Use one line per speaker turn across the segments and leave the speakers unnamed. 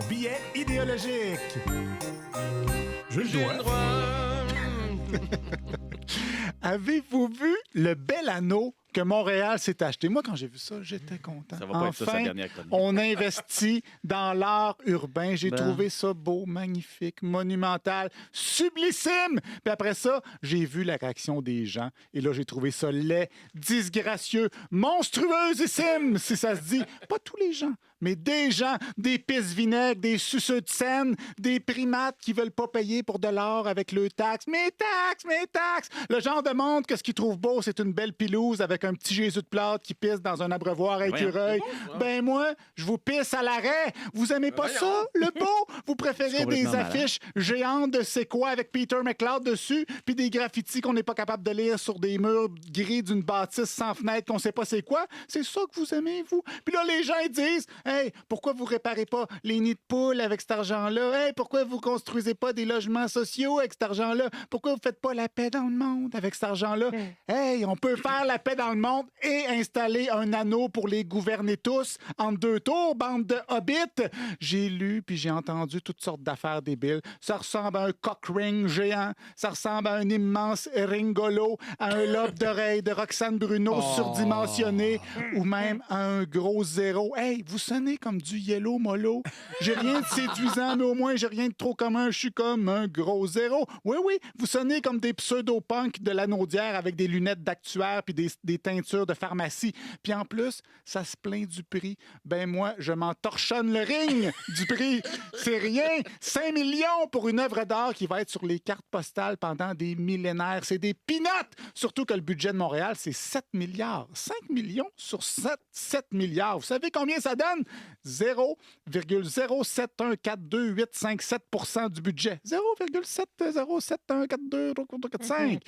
billet idéologique. Je le dois. Avez-vous vu le bel anneau que Montréal s'est acheté? Moi, quand j'ai vu ça, j'étais content.
Ça va pas être ça, sa dernière chronique.
On investit dans l'art urbain. J'ai trouvé ça beau, magnifique, monumental, sublissime. Puis après ça, j'ai vu la réaction des gens. Et là, j'ai trouvé ça laid, disgracieux, monstrueusissime, si ça se dit. Pas tous les gens, mais des gens, des pisse-vinaigres, des suceux de scène, des primates qui veulent pas payer pour de l'or avec leurs taxes. Mes taxes, mes taxes! Le genre de monde que ce qu'ils trouvent beau, c'est une belle pilouse avec un petit Jésus de plâtre qui pisse dans un abreuvoir à écureuil. Ben moi, je vous pisse à l'arrêt. Vous aimez pas ça, le beau? Vous préférez des affiches géantes de c'est quoi avec Peter McLeod dessus, puis des graffitis qu'on n'est pas capable de lire sur des murs gris d'une bâtisse sans fenêtre qu'on sait pas c'est quoi? C'est ça que vous aimez, vous? Puis là, les gens, ils disent, « Hey, pourquoi vous réparez pas les nids de poules avec cet argent-là? Hey, pourquoi vous construisez pas des logements sociaux avec cet argent-là? Pourquoi vous faites pas la paix dans le monde avec cet argent-là? Hey, on peut faire la paix dans le monde et installer un anneau pour les gouverner tous entre deux tours, bande de hobbits. » J'ai lu puis j'ai entendu toutes sortes d'affaires débiles. Ça ressemble à un cock ring géant. Ça ressemble à un immense ringolo, à un lobe d'oreille de Roxane Bruno surdimensionné ou même à un gros zéro. Hey, vous sonnez comme du yellow mollo. J'ai rien de séduisant, mais au moins j'ai rien de trop commun. Je suis comme un gros zéro. Oui, oui, vous sonnez comme des pseudo-punks de la Naudière avec des lunettes d'actuaire puis des teintures de pharmacie. Puis en plus, ça se plaint du prix. Ben moi, je m'en torchonne le ring du prix. C'est rien. 5 millions pour une œuvre d'art qui va être sur les cartes postales pendant des millénaires. C'est des peanuts! Surtout que le budget de Montréal, c'est 7 milliards. 5 millions sur 7 milliards. Vous savez combien ça donne? 0,07142,857 % du budget. 0,707142,45.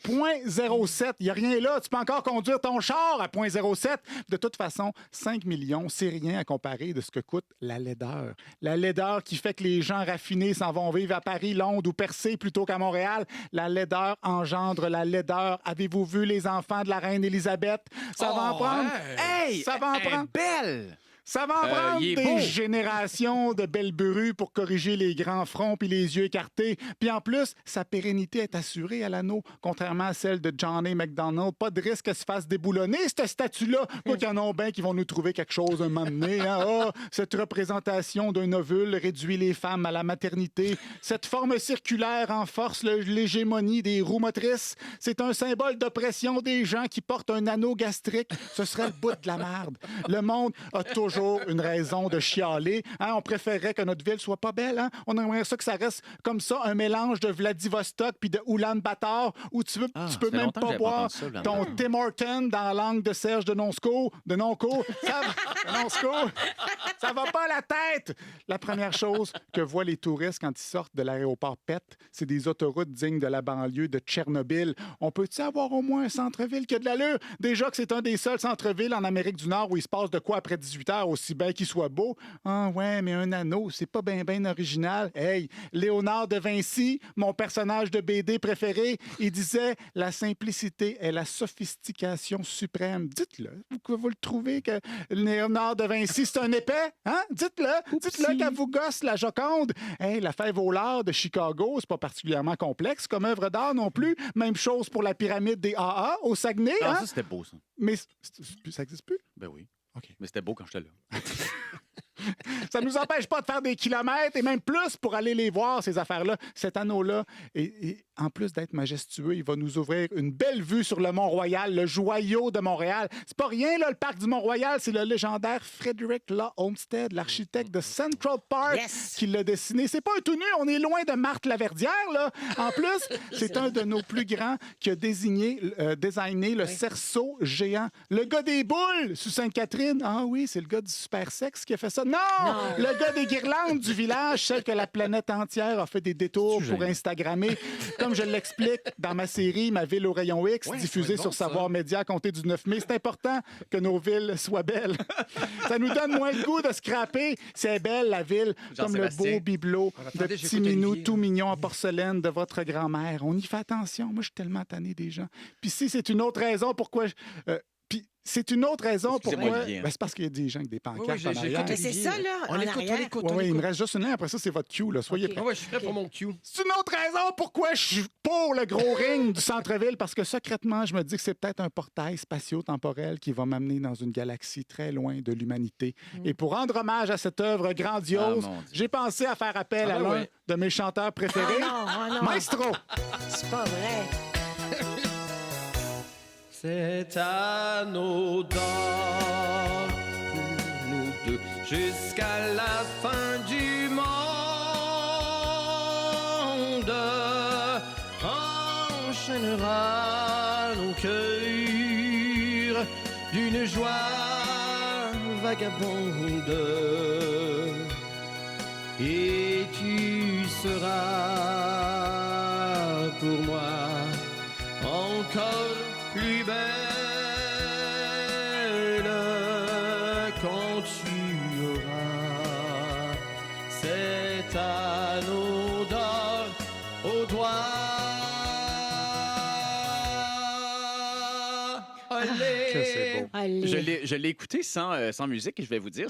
Point 0,7. Il n'y a rien là. Tu peux encore conduire ton char à 0,07. De toute façon, 5 millions, c'est rien à comparer de ce que coûte la laideur. La laideur qui fait que les gens raffinés s'en vont vivre à Paris, Londres ou Percé plutôt qu'à Montréal. La laideur engendre la laideur. Avez-vous vu les enfants de la reine Élisabeth? Ça va en prendre.
Hey!
Ça va en prendre.
Belle!
Ça va en prendre des générations de belles brues pour corriger les grands fronts puis les yeux écartés. Puis en plus, sa pérennité est assurée à l'anneau, contrairement à celle de Johnny McDonald. Pas de risque qu'elle se fasse déboulonner, cette statue-là. Quoi qu'il y en a bien qui vont nous trouver quelque chose un moment donné. Hein? Oh, cette représentation d'un ovule réduit les femmes à la maternité. Cette forme circulaire renforce l'hégémonie des roues motrices. C'est un symbole d'oppression des gens qui portent un anneau gastrique. Ce serait le bout de la merde. Le monde a toujours une raison de chialer. Hein? On préférerait que notre ville soit pas belle. Hein? On aimerait ça que ça reste comme ça, un mélange de Vladivostok puis de Oulan-Bator, où tu peux même pas boire ton Tim Hortons dans la langue de Serge de Noncourt. Ça va pas la tête! La première chose que voient les touristes quand ils sortent de l'aéroport Pett, c'est des autoroutes dignes de la banlieue de Tchernobyl. On peut-tu avoir au moins un centre-ville qui a de l'allure? Déjà que c'est un des seuls centres-villes en Amérique du Nord où il se passe de quoi après 18 heures, aussi bien qu'il soit beau. Ah ouais, mais un anneau, c'est pas ben original. Hey, Léonard de Vinci, mon personnage de BD préféré, il disait « La simplicité est la sophistication suprême ». Dites-le. Vous le trouvez que Léonard de Vinci, c'est un épais? Hein? Dites-le. Dites-le qu'elle vous gosse la Joconde. Hey, la fève au lard de Chicago, c'est pas particulièrement complexe comme œuvre d'art non plus. Même chose pour la pyramide des AA au Saguenay.
Ah,
hein?
ça, c'était beau, ça.
Mais ça existe plus?
Ben oui.
OK.
Mais c'était beau quand j'étais là.
Ça ne nous empêche pas de faire des kilomètres et même plus pour aller les voir, ces affaires-là. Cet anneau-là, et en plus d'être majestueux, il va nous ouvrir une belle vue sur le Mont-Royal, le joyau de Montréal. C'est pas rien, là, le parc du Mont-Royal, c'est le légendaire Frederick Law Olmsted, l'architecte de Central Park, qui l'a dessiné. C'est pas un tout nu, on est loin de Marthe Laverdière, là. En plus, c'est un de nos plus grands qui a designé le cerceau géant. Le gars des boules sous Sainte-Catherine. Ah oui, c'est le gars du super sexe qui a fait ça. Non! Le gars des guirlandes du village, celle que la planète entière a fait des détours pour Instagrammer. Comme je l'explique dans ma série Ma ville au rayon X, diffusée sur Savoir Média à compter du 9 mai, c'est important que nos villes soient belles. Ça nous donne moins le goût de scraper. C'est belle, la ville, comme le beau bibelot de petit minou tout mignon en porcelaine de votre grand-mère. On y fait attention. Moi, je suis tellement tanné des gens. Puis si c'est une autre raison pourquoi Puis c'est une autre raison
Excusez-moi,
pourquoi...
Olivier, hein.
C'est parce qu'il y a des gens avec des pancartes
Oui,
en
j'ai
arrière.
écouté.
Mais c'est ça, là,
On
en
l'écoute, on
arrière.
l'écoute.
Oui, il me reste juste une ligne. Après ça, c'est votre cue. Là. Soyez
OK.
prêts.
Ah ouais, je suis prêt pour mon cue.
C'est une autre raison pourquoi je suis pour le gros ring du centre-ville, parce que secrètement, je me dis que c'est peut-être un portail spatio-temporel qui va m'amener dans une galaxie très loin de l'humanité. Et pour rendre hommage à cette œuvre grandiose,
Ah, mon Dieu.
j'ai pensé à faire appel
Ah,
à
ben
l'un
ouais.
de mes chanteurs préférés,
Oh non.
Maestro.
C'est pas vrai.
C'est anneau d'or pour nous deux jusqu'à la fin du monde. Enchaînera nos cœurs d'une joie vagabonde. Et tu seras pour moi encore plus belle quand tu auras cet anneau d'or au doigt. Allez.
Que c'est beau.
Allez.
Je l'ai écouté sans musique et je vais vous dire,